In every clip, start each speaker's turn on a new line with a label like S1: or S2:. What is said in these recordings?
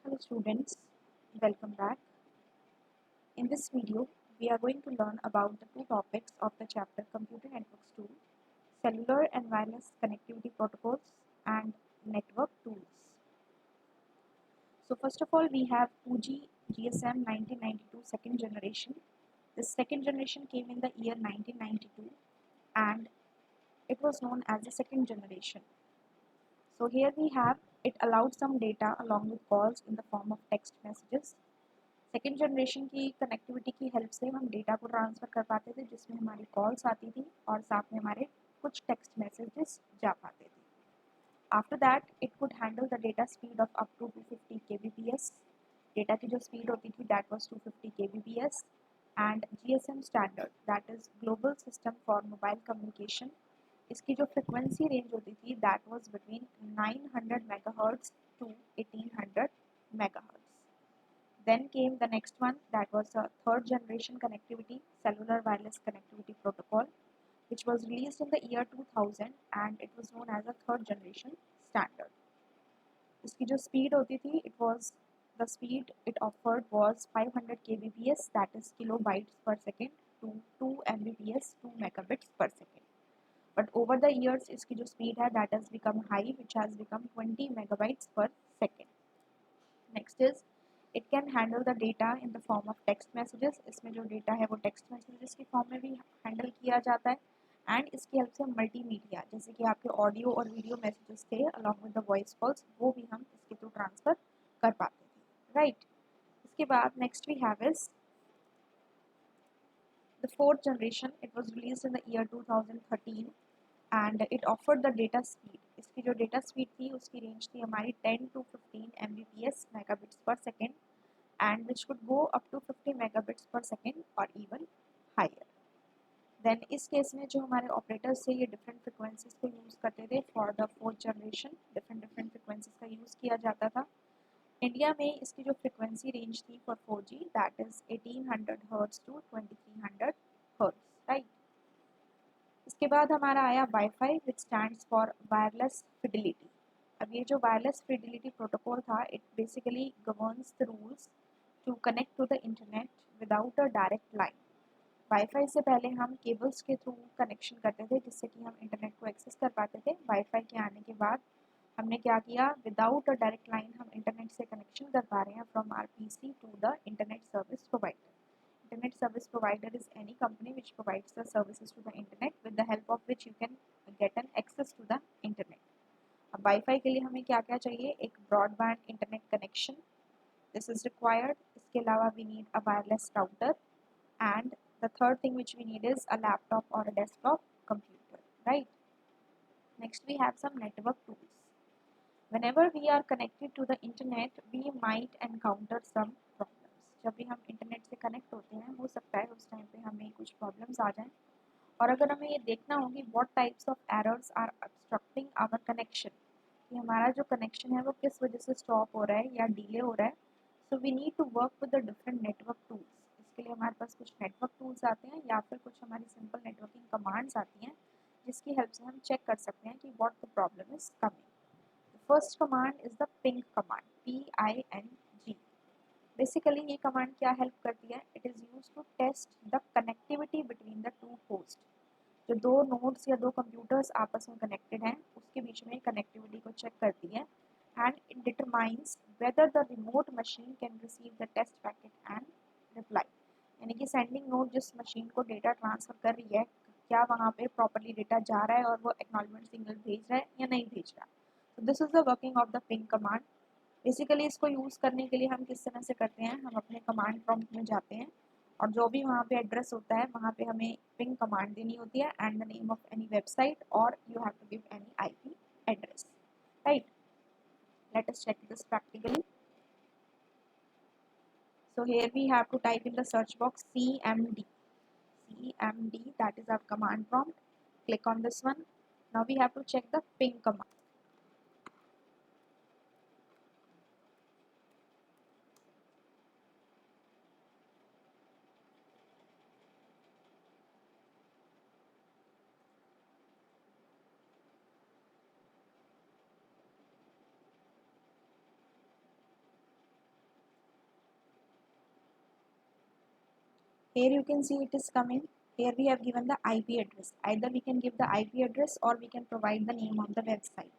S1: Hello students, welcome back. In this video, we are going to learn about the two topics of the chapter Computer Networks 2, Cellular and Wireless Connectivity Protocols and Network Tools. So first of all, we have 2G GSM 1992 second generation. This second generation came in the year 1992 and it was known as the second generation. So here we have it allowed some data along with calls in the form of text messages. Second generation की connectivity की help से हम data को transfer कर पाते थे जिसमें हमारी कॉल्स आती थी और साथ में हमारे कुछ टेक्स्ट मैसेजेस जा पाते थे. After that it could handle the data speed of up to 250 kbps. Data की जो स्पीड होती थी that was 250 kbps and GSM standard that is global system for mobile communication. इसकी जो फ्रिक्वेंसी रेंज होती थी that was between 900 megahertz to 1800 megahertz. Then came the next one, that was a third generation connectivity, cellular wireless connectivity protocol, which was released in the year 2000 and it was known as a third generation standard. इसकी जो speed होती थी, the speed it offered was 500 kbps, that is kilobytes per second, to 2 mbps, 2 megabits per second. But over the years, इसकी जो speed है, that has become high, which has become 20 megabytes per second. Next is it can handle the data in the form of text messages. इसमें जो data है वो text messages के form में भी हैंडल किया जाता है एंड इसकी हेल्प से मल्टीमीडिया जैसे कि आपके ऑडियो और वीडियो मैसेजेस थे along with the voice calls वो भी हम इसके थ्रू ट्रांसफ़र कर पाते थे. राइट. इसके बाद next we have is the fourth generation. It was release in the year 2013 and it offered the data speed. इसकी जो डेटा स्पीड थी उसकी रेंज थी हमारी 10 to 15 mbps megabits per second and which could go up to 50 megabits per second or even higher. Then इस case में जो हमारे ऑपरेटर्स थे ये डिफरेंट फ्रिक्वेंसीज को यूज़ करते थे for the fourth generation. Different frequencies का यूज़ किया जाता था. इंडिया में इसकी जो फ्रिक्वेंसी रेंज थी for 4G that is 1800 hertz to 2300 hertz. Right. इसके बाद हमारा आया wifi which stands for wireless fidelity. अब ये जो वायरलेस फिडिलिटी प्रोटोकॉल था it basically governs the rules to connect to the internet without a direct line. Wifi से पहले हम केबल्स के थ्रू कनेक्शन करते थे जिससे कि हम इंटरनेट को एक्सेस कर पाते थे. वाईफाई के आने के बाद हमने क्या किया, विदाउट अ डायरेक्ट लाइन हम इंटरनेट से कनेक्शन कर पा रहे हैं from our PC to the internet service provider. Internet service provider is any company which provides the services to the internet with the help of which you can get an access to the internet. अब WiFi के लिए हमें क्या क्या चाहिए, एक broadband internet connection, this is required. इसके अलावा we need a wireless router and the third thing which we need is a laptop or a desktop computer. Right. Next we have some network tools. Whenever we are connected to the internet, we might encounter some problems. जब भी हम internet से connect होते हैं हो सकता है उस टाइम पे हमें कुछ प्रॉब्लम्स आ जाएं और अगर हमें ये देखना होगी what types of errors are obstructing our connection, कि हमारा जो कनेक्शन है वो किस वजह से स्टॉप हो रहा है या डिले हो रहा है. So we need to work with the different network tools. इसके लिए हमारे पास कुछ नेटवर्क टूल्स आते हैं या फिर कुछ हमारी सिंपल नेटवर्किंग कमांड्स आती हैं जिसकी हेल्प से हम चेक कर सकते हैं कि what the problem is coming. First command is the ping command, PING. Basically ये कमांड क्या हेल्प करती है, it is use to test the connectivity between the two host. जो दो नोड्स या दो कंप्यूटर्स आपस में कनेक्टेड हैं उसके बीच में कनेक्टिविटी को चेक करती है and it determines whether the remote machine can receive the test packet and reply. यानी कि सेंडिंग नोड जिस मशीन को डेटा ट्रांसफर कर रही है क्या वहाँ पे प्रॉपरली डेटा जा रहा है और वो एक्नॉलेजमेंट सिग्नल भेज रहा है या नहीं भेज रहा. So this is the working of the ping command. Basically इसको यूज़ करने के लिए हम किस तरह से करते हैं, हम अपने कमांड प्रॉम्प्ट में जाते हैं और जो भी वहाँ पे एड्रेस होता है वहाँ पे हमें पिंग कमांड देनी होती है and the name of any website or you have to give any IP address. Right. Let us check this practically. So here we have to type in the search box CMD. CMD, that is our command prompt. Click on this one. Now we have to check the ping command. Here you can see it is coming. Here we have given the IP address. Either we can give the IP address or we can provide the name of the website.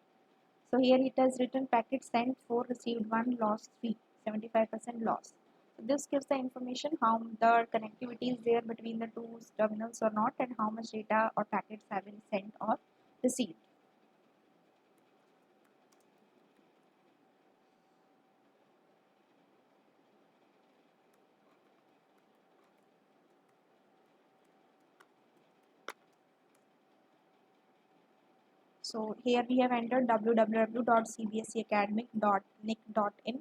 S1: So here it has written packet sent 4, received 1, lost 3, 75% loss. So this gives the information how the connectivity is there between the two terminals or not, and how much data or packets have been sent or received. So here we have entered www.cbseacademic.nic.in.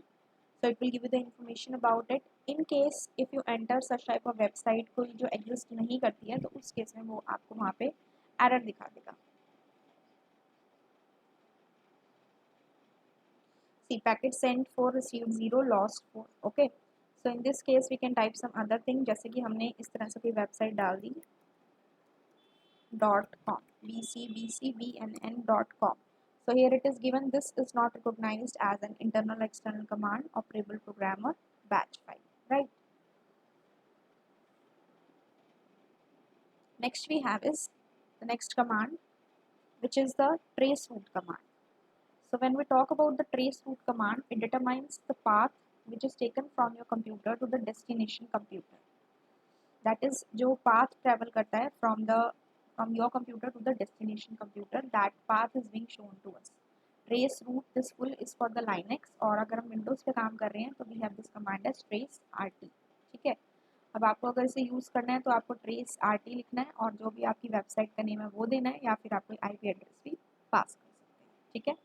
S1: So it will give you the information about it. In case if you enter such type of website कोई जो exist नहीं करती है, तो उस case में वो आपको वहाँ पे error दिखा देगा. See, packet sent 4, received 0, lost 4. Okay. So in this case we can type some other thing, जैसे कि हमने इस तरह से कोई website डाल दी .com, bcbcbnn.com. So here it is given, this is not recognized as an internal external command operable programmer batch file, right? Next we have is the next command, which is the trace route command. So when we talk about the trace route command, it determines the path which is taken from your computer to the destination computer. That is, जो path travel करता है from your computer to the destination computer, that path is being shown to us. Trace route, this full is for the Linux, और अगर हम Windows पे काम कर रहे हैं तो we have this command as trace rt. ठीक है. अब आपको अगर इसे यूज़ करना है तो आपको trace rt लिखना है, और जो भी आपकी वेबसाइट का नेम है वो देना है, या फिर आप कोई IP एड्रेस भी पास कर सकते हैं. ठीक है.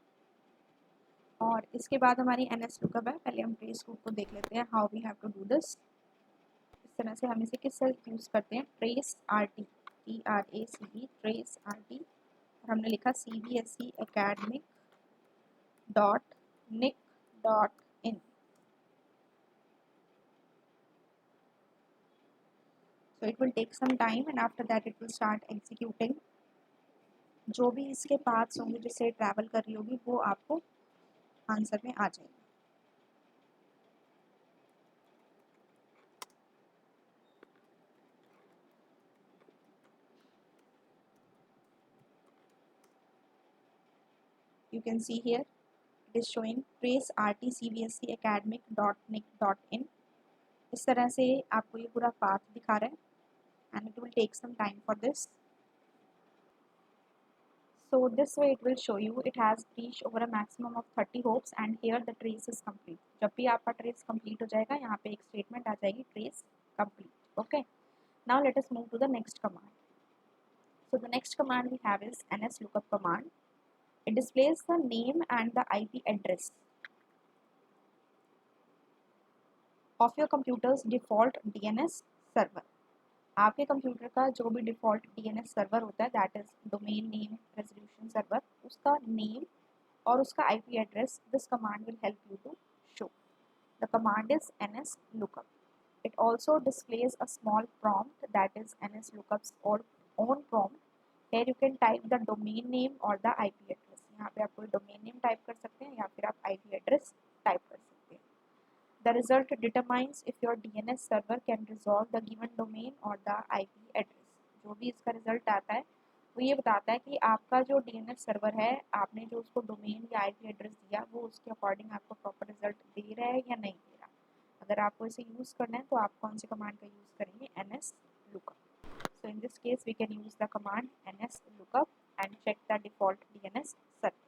S1: और इसके बाद हमारी ns lookup है. पहले हम trace route को देख लेते हैं, how we have to do this. इस तरह से हम इसे किससे यूज़ करते हैं, trace rt, TRACE, trace rt, और हमने लिखा CBSE academic.nic.in. So it will take some time and after that it will start executing. जो भी इसके पाथ्स होंगे जिससे ट्रैवल कर रही होगी वो आपको आंसर में आ जाएगा. You can see here it is showing trace rt cbse academic.nic.in. इस तरह से आपको ये पूरा पाथ दिखा रहा है and it will take some time for this. So this way it will show you it has reached over a maximum of 30 hops and here the trace is complete. जब भी आपका trace complete हो जाएगा, यहाँ पे एक statement आ जाएगी trace complete. Okay. Now let us move to the next command. So the next command we have is ns lookup command. It displays the name and the IP address of your computer's default DNS server. आपके computer का जो भी default DNS server होता है, that is domain name resolution server, उसका name और उसका IP address, this command will help you to show. The command is ns lookup. It also displays a small prompt, that is ns lookup's own prompt. Here you can type the domain name or the IP address. यहाँ पे आप कोई domain name type कर सकते हैं या फिर आप IP address टाइप कर सकते हैं. The result determines if your DNS server can resolve the given domain or the IP address. जो भी इसका रिजल्ट आता है वो ये बताता है कि आपका जो DNS सर्वर है, आपने जो उसको डोमेन या IP एड्रेस दिया वो उसके अकॉर्डिंग आपको प्रॉपर रिजल्ट दे रहा है या नहीं दे रहा. अगर आपको इसे यूज़ करना है तो आप कौन से कमांड का यूज़ करेंगे, ns lookup. So in this case we can use the command ns lookup and check the default DNS server.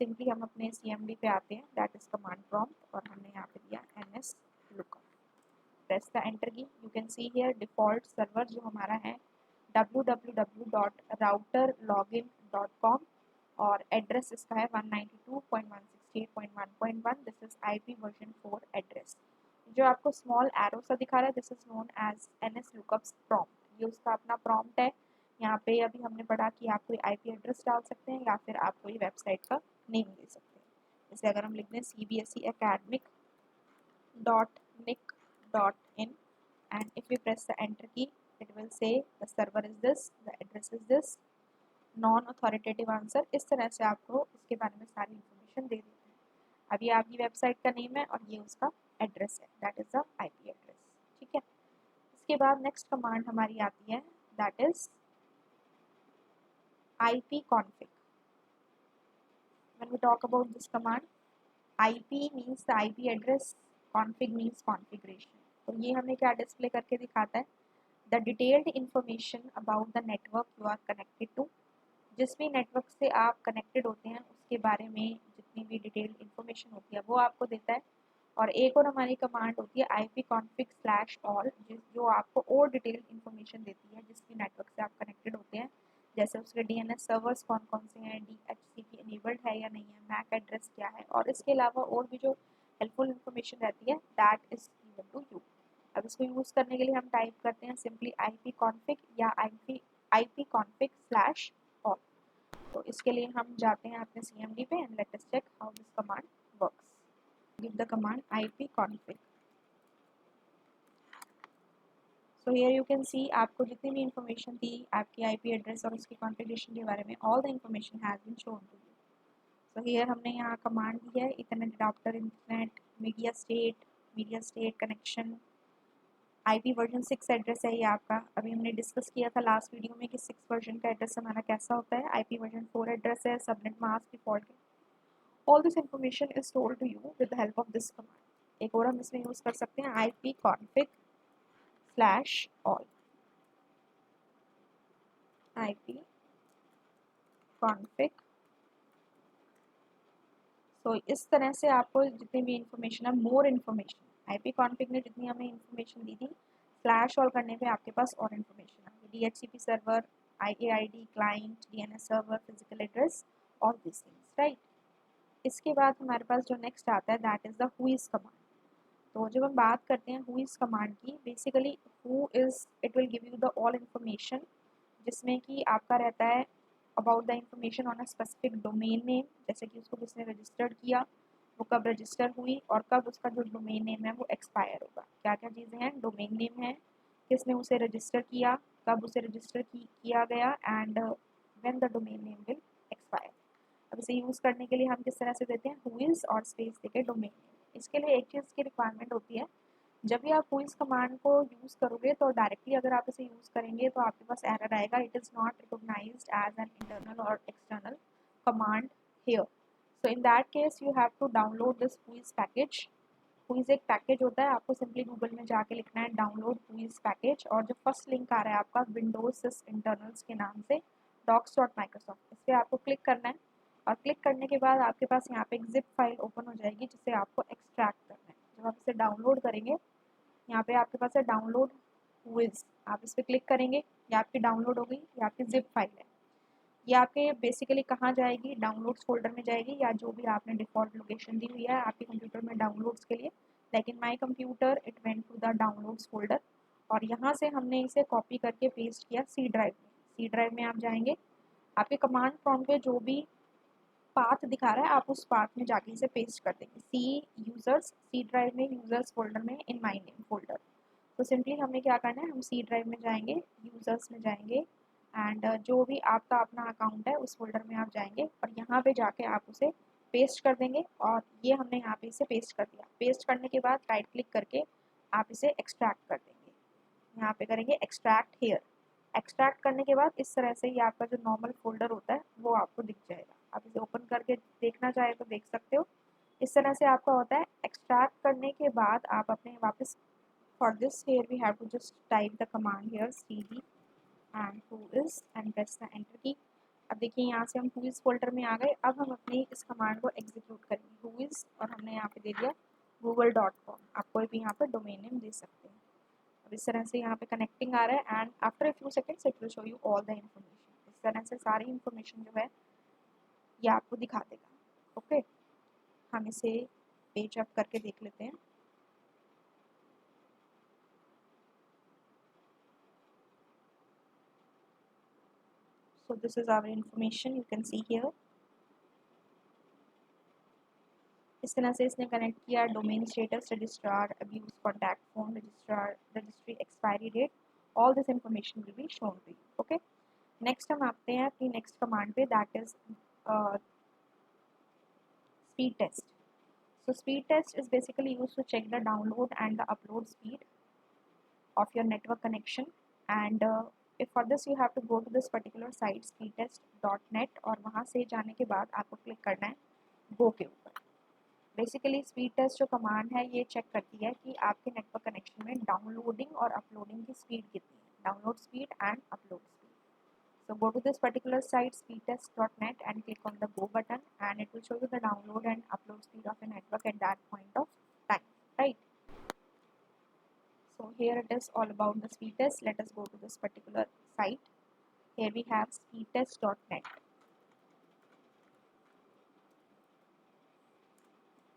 S1: Simply हम अपने CMD पे आते हैं, दैट इज कमांड प्रॉम्प्ट, और हमने यहाँ पे दिया ns lookup. Press the enter key. You can see here default server जो हमारा है www.routerlogin.com और एड्रेस इसका है 192.168.1.1. This is IP version 4 address. जो आपको स्मॉल एरो सा दिखा रहा है, this is known as ns lookups prompt. ये उसका अपना प्रॉम्प्ट है. यहाँ पे अभी हमने पढ़ा कि आप कोई IP एड्रेस डाल सकते हैं या फिर आप कोई वेबसाइट का नेम दे सकते हैं. जैसे अगर हम लिख दें CBSE academic.nic.in and if we press the enter key, it will say the server is this, the address is this, non-authoritative answer. इस तरह से आपको इसके बारे में सारी इन्फॉर्मेशन दे देते हैं. अब ये आपकी वेबसाइट का नेम है और ये उसका एड्रेस है, that is the IP address. ठीक है. इसके बाद नेक्स्ट कमांड हमारी आती है, that is ipconfig. When we talk about this command, IP means the IP address, config means configuration. तो ये हमें क्या डिस्प्ले करके दिखाता है, the detailed information about the network you are connected to. जिस भी नेटवर्क से आप कनेक्टेड होते हैं उसके बारे में जितनी भी डिटेल्ड इंफॉर्मेशन होती है वो आपको देता है. और एक और हमारी कमांड होती है ipconfig/all, जो आपको और डिटेल्ड इंफॉर्मेशन देती है जिस भी नेटवर्क से आप कनेक्टेड होते हैं, जैसे उसके DNS सर्वर्स कौन कौन से हैं, DHCP इनेबल्ड है या नहीं है, मैक एड्रेस क्या है, और इसके अलावा और भी जो हेल्पफुल इंफॉर्मेशन रहती है that is given to you. अब इसको यूज़ करने के लिए हम टाइप करते हैं सिंपली ipconfig या ipconfig/all. तो इसके लिए हम जाते हैं अपने CMD पे and let us check how this command works. Give the command ipconfig. So here you can see आपको जितनी भी इंफॉर्मेशन थी आपकी IP एड्रेस और उसकी कॉन्फ़िगरेशन के बारे में, all the information has been shown to you. So here हमने यहाँ कमांड दी है ethernet adapter internet media state connection. IP version 6 address है ये आपका. अभी हमने डिस्कस किया था लास्ट वीडियो में कि 6 वर्जन का एड्रेस हमारा कैसा होता है. IP वर्जन 4 एड्रेस है, सबनेट मास्क डिफॉल्ट है. All this information is told to you with the help of this command. एक और हम इसमें यूज़ कर सकते हैं ipconfig/all. ipconfig. तो इस तरह से आपको जितनी भी इंफॉर्मेशन है, मोर इन्फॉर्मेशन, ipconfig ने जितनी हमें इंफॉर्मेशन दी थी, /all करने पे आपके पास और इन्फॉर्मेशन है. DHCP server, IAID client, DNS server, physical address, all this things, right. इसके बाद हमारे पास जो नेक्स्ट आता है that is the who is command. तो जब हम बात करते हैं हु इज़ कमांड की, basically who is, it will give you the all information, जिसमें कि आपका रहता है about the information on a specific domain name, जैसे कि उसको किसने रजिस्टर्ड किया, वो कब रजिस्टर हुई, और कब उसका जो डोमेन नेम है वो एक्सपायर होगा. क्या क्या चीज़ें हैं, डोमेन नेम है, किसने उसे रजिस्टर किया, कब उसे रजिस्टर किया गया, and when the domain name will expire. अब इसे यूज़ करने के लिए हम किस तरह से देते हैं, हु इज़ और स्पेस देके डोमेन नेम. इसके लिए एक चीज़ की रिक्वायरमेंट होती है, जब भी आप हु इज़ कमांड को यूज़ करोगे तो डायरेक्टली अगर आप इसे यूज़ करेंगे तो आपके पास एरर आएगा, it is not recognised as an internal or external command here. So in that case you have to download this who is package. Who is एक पैकेज होता है, आपको सिंपली गूगल में जाके लिखना है डाउनलोड हु इज़ पैकेज, और जो फर्स्ट लिंक आ रहा है आपका विंडोज सिस इंटरनल्स के नाम से docs.microsoft, इस पर आपको क्लिक करना है. और क्लिक करने के बाद आपके पास यहाँ पे एक जिप फाइल ओपन हो जाएगी जिसे आपको एक्सट्रैक्ट करना है. जब आप इसे डाउनलोड करेंगे, यहाँ पे आपके पास है डाउनलोड विज, आप इस पर क्लिक करेंगे, ये आपकी डाउनलोड हो गई, ये आपकी जिप फाइल है. ये आपके बेसिकली कहाँ जाएगी, डाउनलोड्स फोल्डर में जाएगी, या जो भी आपने डिफ़ॉल्ट लोकेशन दी हुई है आपके कंप्यूटर में डाउनलोड्स के लिए. लेकिन my computer it went to the downloads folder, और यहाँ से हमने इसे कॉपी करके पेस्ट किया सी ड्राइव में. सी ड्राइव में आप जाएंगे, आपके कमांड प्रॉम्प्ट पे जो भी पाथ दिखा रहा है आप उस पाथ में जाके इसे पेस्ट कर देंगे. सी ड्राइव में यूज़र्स फोल्डर में इन माई नेम फोल्डर. तो सिंपली हमें क्या करना है, हम सी ड्राइव में जाएंगे, यूज़र्स में जाएंगे, एंड जो भी आपका अपना अकाउंट है उस फोल्डर में आप जाएंगे और यहाँ पे जाके आप उसे पेस्ट कर देंगे. और ये हमने यहाँ पे इसे पेस्ट कर दिया. पेस्ट करने के बाद राइट क्लिक करके आप इसे एक्सट्रैक्ट कर देंगे. यहाँ पे करेंगे एक्सट्रैक्ट हेयर. एक्सट्रैक्ट करने के बाद इस तरह से ये आपका जो नॉर्मल फोल्डर होता है वो आपको दिख जाएगा. आप इसे ओपन करके देखना चाहे तो देख सकते हो. इस तरह से आपका होता है. एक्सट्रैक्ट करने के बाद आप अपने वापस, for this here we have to just type the command here cd and who is and press the enter key. अब देखिए यहाँ से हम who is फोल्डर में आ गए. अब हम अपनी इस कमांड को एग्जीक्यूट करेंगे. who is और हमने यहाँ पे दे दिया google.com. आप कोई भी यहाँ पे डोमेन नेम दे सकते हैं. अब इस तरह से यहाँ पे कनेक्टिंग आ रहा है and after a few seconds it will show you all the information. इस तरह से सारी इन्फॉर्मेशन जो है ये आपको दिखा देगा. ओके, हम इसे पेज अप करके देख लेते हैं. So this is our information, you can see here. इस तरह से इसने कनेक्ट किया domain status, registrar, abuse, contact phone, registrar, registry expiry date, all this information will be shown to you. Okay, next हम आते हैं अपनी नेक्स्ट कमांड पे, that is speed test. So speed test is basically used to check the download and the upload speed of your network connection. And if for this you have to go to this particular site speedtest.net, और वहाँ से जाने के बाद आपको click करना है गो के ऊपर। बेसिकली स्पीड टेस्ट जो कमांड है ये चेक करती है कि आपके नेटवर्क कनेक्शन में डाउनलोडिंग और अपलोडिंग की स्पीड कितनी है, download speed and upload speed. So go to this particular site speedtest.net and click on the go button, and it will show you the download and upload speed of a network at that point of time, right? So here it is all about the speed test. Let us go to this particular site. Here we have speedtest.net.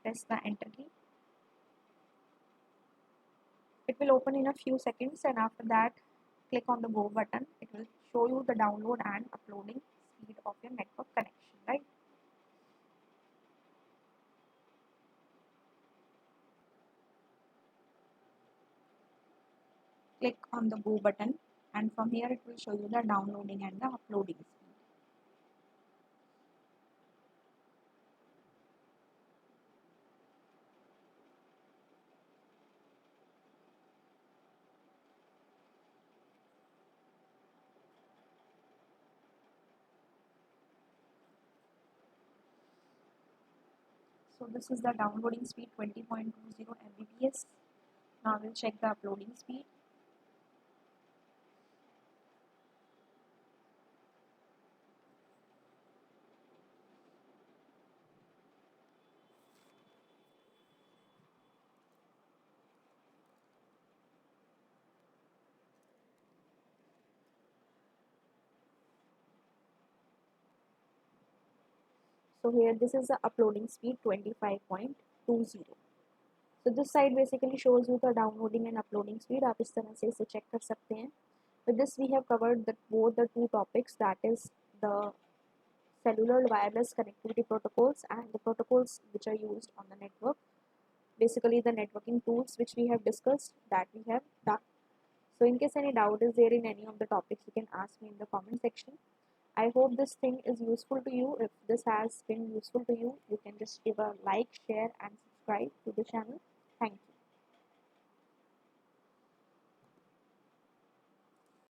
S1: Press the enter key. It will open in a few seconds, and after that click on the go button. It will show you the download and uploading speed of your network connection, right? Click on the go button, and from here it will show you the downloading and the uploading speed. So this is the downloading speed 20.20 Mbps. Now we'll check the uploading speed. So here this is the uploading speed 25.20. So this side basically shows you the downloading and uploading speed. आप इस तरह से इसे check कर सकते हैं. With this we have covered both the two topics, that is the cellular wireless connectivity protocols and the protocols which are used on the network. Basically the networking tools which we have discussed, that we have done. So in case any doubt is there in any of the topics, you can ask me in the comment section. I hope this thing is useful to you. If this has been useful to you, you can just give a like, share and subscribe to the channel. Thank you.